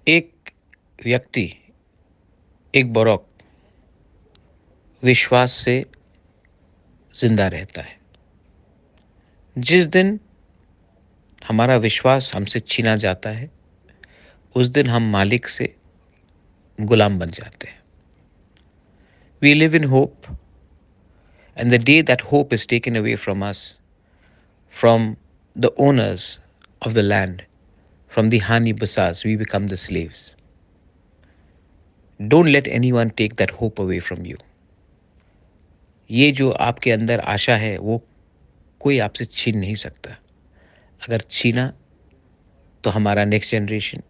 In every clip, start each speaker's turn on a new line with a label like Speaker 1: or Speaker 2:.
Speaker 1: एक व्यक्ति, एक बरौक विश्वास से ज़िंदा रहता है। जिस दिन हमारा विश्वास हमसे छीना जाता है, उस दिन हम मालिक से गुलाम बन जाते हैं। We live in hope, and the day that hope is taken away from us, from the owners of the land, from the Hani Basas, we become the slaves. Don't let anyone take that hope away from you. ये जो आपके अंदर आशा है, वो कोई आपसे छीन नहीं सकता। अगर छीना तो हमारा नेक्स्ट जनरेशन,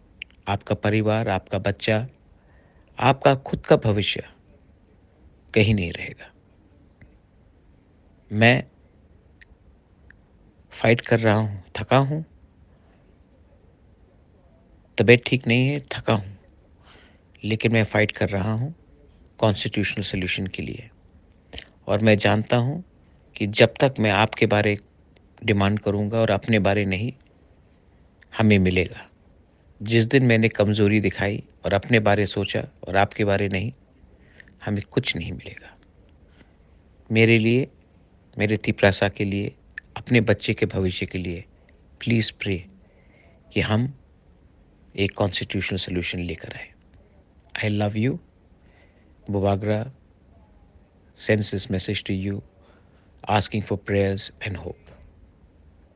Speaker 1: आपका परिवार, आपका बच्चा, आपका खुद का भविष्य कहीं नहीं रहेगा। मैं फाइट कर रहा हूँ, थका हूँ, तबीयत ठीक नहीं है, थका हूँ, लेकिन मैं फाइट कर रहा हूँ कॉन्स्टिट्यूशनल सॉल्यूशन के लिए। और मैं जानता हूँ कि जब तक मैं आपके बारे डिमांड करूँगा और अपने बारे नहीं, हमें मिलेगा। जिस दिन मैंने कमज़ोरी दिखाई और अपने बारे सोचा और आपके बारे नहीं, हमें कुछ नहीं मिलेगा। मेरे लिए, मेरे तिपरासा के लिए, अपने बच्चे के भविष्य के लिए प्लीज़ प्रे कि हम एक कॉन्स्टिट्यूशनल सॉल्यूशन लेकर आए। I love you. Bubagra sends this message to you asking for prayers and hope.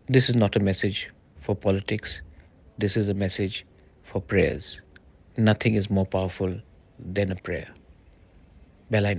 Speaker 1: This is not a message for politics. This is a message for prayers. Nothing is more powerful than a prayer. Bella